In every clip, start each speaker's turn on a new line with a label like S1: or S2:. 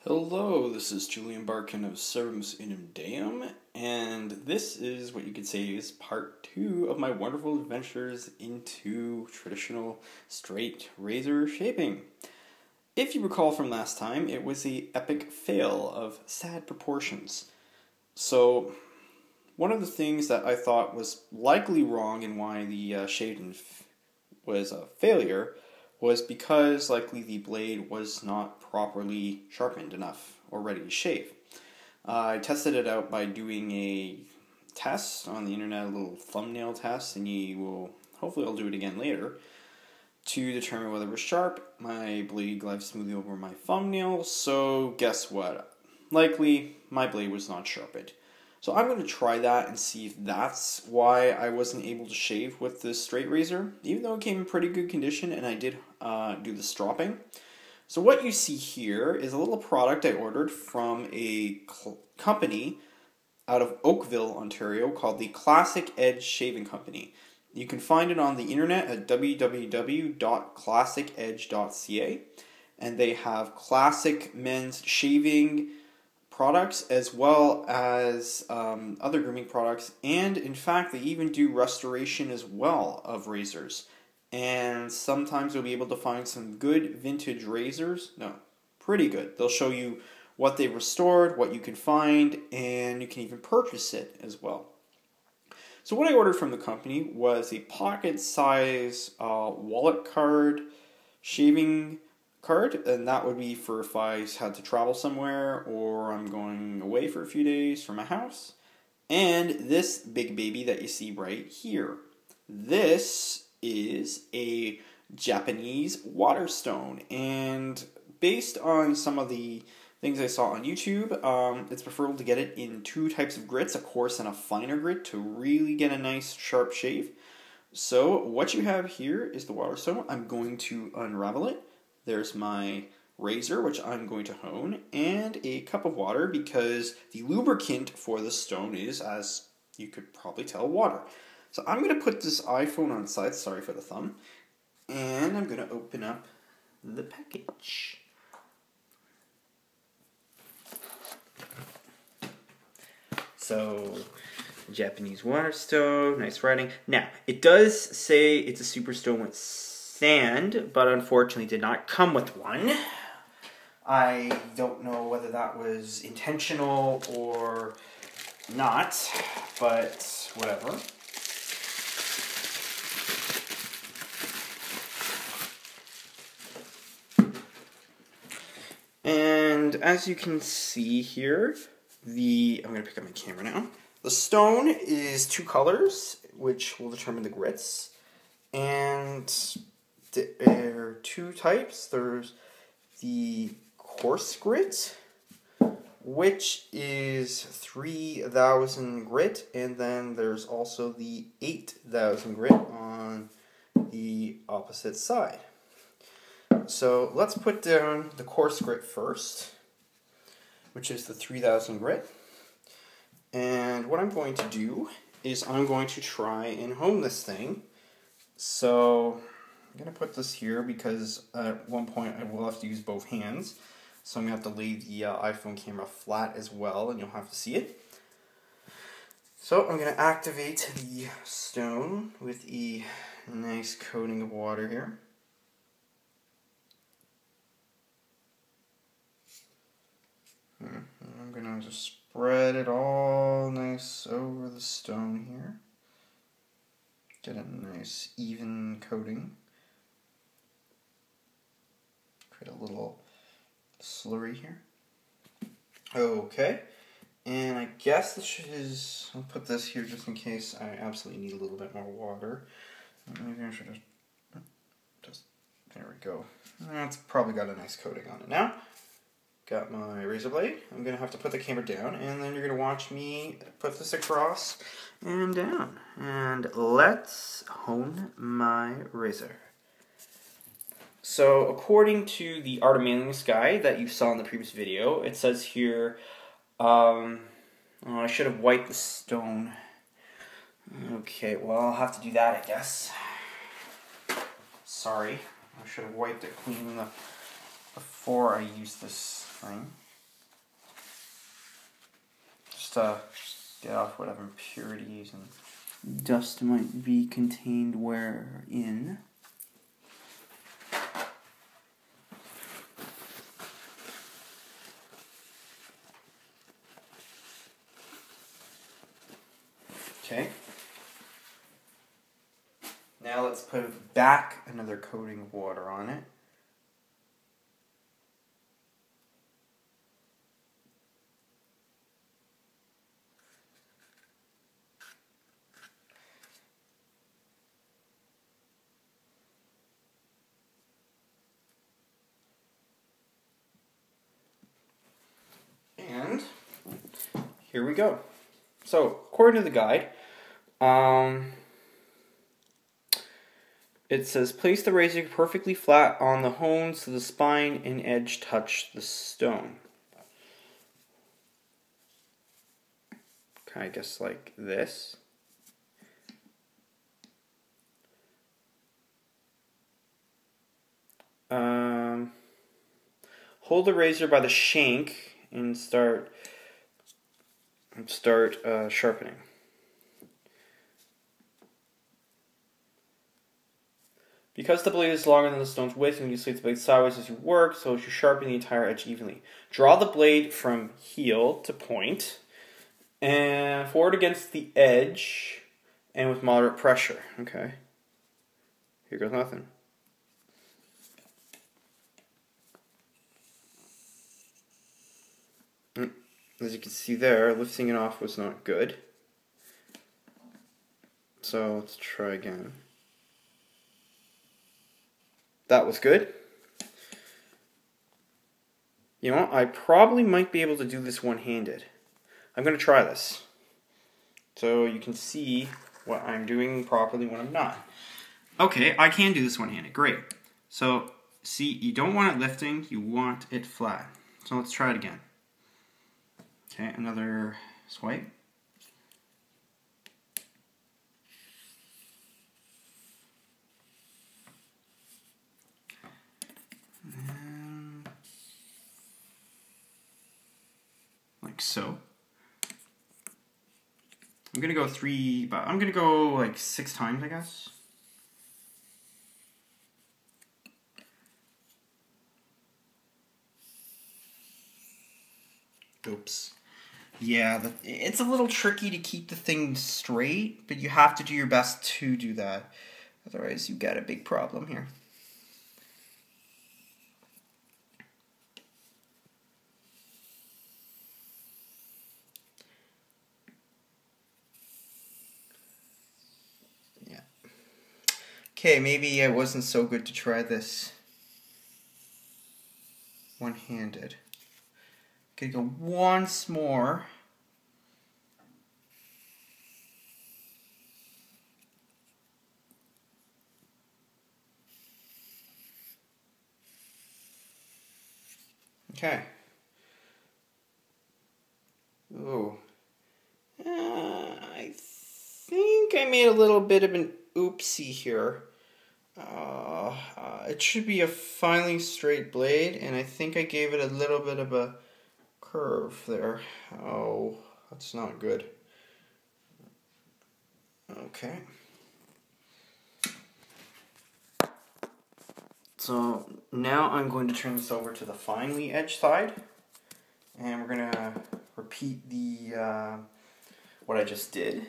S1: Hello, this is Julian Barkin of Servus Inum Deum, and this is what you could say is part 2 of my wonderful adventures into traditional straight razor shaping. If you recall from last time, it was the epic fail of sad proportions. So, one of the things that I thought was likely wrong and why the shaving was a failure was because likely the blade was not properly sharpened enough or ready to shave. I tested it out by doing a test on the internet, a little thumbnail test, and hopefully I'll do it again later, to determine whether it was sharp. My blade glides smoothly over my thumbnail, so guess what? Likely, my blade was not sharpened. So I'm going to try that and see if that's why I wasn't able to shave with this straight razor, even though it came in pretty good condition and I did do the stropping. So what you see here is a little product I ordered from a company out of Oakville, Ontario called the Classic Edge Shaving Company. You can find it on the internet at www.classicedge.ca, and they have classic men's shaving products as well as other grooming products, and in fact they even do restoration as well of razors, and sometimes you'll be able to find some good vintage razors. No, pretty good. They'll show you what they restored, what you can find, and you can even purchase it as well. So what I ordered from the company was a pocket size wallet card shaving card, and that would be for if I had to travel somewhere or I'm going away for a few days from my house. And this big baby that you see right here, this is a Japanese water stone, and based on some of the things I saw on YouTube, it's preferable to get it in two types of grits, a coarse and a finer grit, to really get a nice sharp shave. So what you have here is the water stone. I'm going to unravel it. There's my razor, which I'm going to hone, and a cup of water, because the lubricant for the stone is, as you could probably tell, water. So I'm going to put this iPhone on its side, sorry for the thumb, and I'm going to open up the package. So, Japanese water stone, nice writing. Now, it does say it's a super stone with sand, but unfortunately did not come with one. I don't know whether that was intentional or not, but whatever. And as you can see here, I'm going to pick up my camera now. The stone is two colors, which will determine the grits. And there are two types. There's the coarse grit, which is 3000 grit, and then there's also the 8000 grit on the opposite side. So let's put down the coarse grit first, which is the 3000 grit. And what I'm going to do is I'm going to try and hone this thing. So I'm going to put this here because at one point I will have to use both hands. So I'm going to have to lay the iPhone camera flat as well, and you'll have to see it. So I'm going to activate the stone with a nice coating of water here. And I'm going to just spread it all nice over the stone here. Get a nice even coating. Create a little slurry here. Okay. And I guess I'll put this here just in case I absolutely need a little bit more water. Maybe I should just there we go. That's probably got a nice coating on it now. Got my razor blade. I'm going to have to put the camera down, and then you're going to watch me put this across and down. And let's hone my razor. So according to the Art of Manliness guide that you saw in the previous video, it says here, I should have wiped the stone. Okay, well I'll have to do that, I guess. Sorry, I should have wiped it clean before I use this thing. just get off whatever impurities and dust might be contained wherein. Okay. Now let's put back another coating of water on it. And here we go. So, according to the guide, it says place the razor perfectly flat on the hone so the spine and edge touch the stone. Okay, I guess like this. Hold the razor by the shank and start sharpening. Because the blade is longer than the stone's width, you slide the blade sideways as you work, so as you sharpen the entire edge evenly. Draw the blade from heel to point, and forward against the edge, and with moderate pressure. Okay. Here goes nothing. As you can see there, lifting it off was not good. So let's try again. That was good. You know what? I probably might be able to do this one-handed. I'm going to try this. So you can see what I'm doing properly when I'm not. Okay, I can do this one-handed. Great. So, see, you don't want it lifting, you want it flat. So let's try it again. Okay, another swipe. Like so. I'm gonna go I'm gonna go like 6 times, I guess. Oops. Yeah, it's a little tricky to keep the thing straight, but you have to do your best to do that. Otherwise, you got a big problem here. Yeah. Okay, maybe it wasn't so good to try this one-handed. Gonna go once more. Okay. Ooh. I think I made a little bit of an oopsie here. It should be a finely straight blade, and I think I gave it a little bit of a curve there. Oh, that's not good. Okay. So now I'm going to turn this over to the finely edged side, and we're going to repeat the what I just did.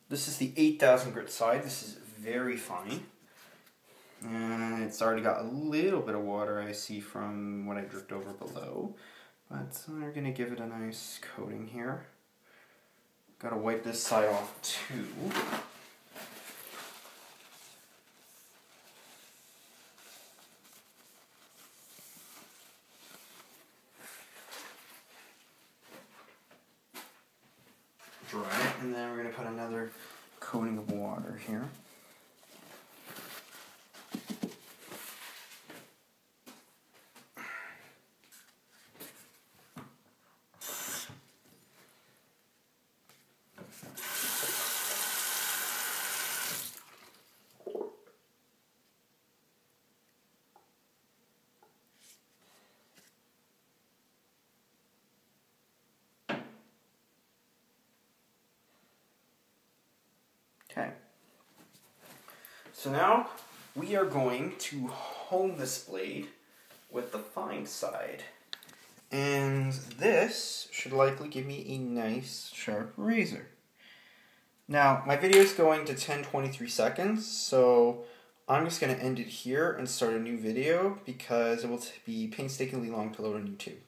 S1: This is the 8,000 grit side. This is very fine. And it's already got a little bit of water I see from what I dripped over below. But we're going to give it a nice coating here. Got to wipe this side off too. Dry it, and then we're going to put another coating of water here. Okay. So now we are going to hone this blade with the fine side. And this should likely give me a nice sharp razor. Now, my video is going to 10:23 seconds, so I'm just going to end it here and start a new video because it will be painstakingly long to load on YouTube.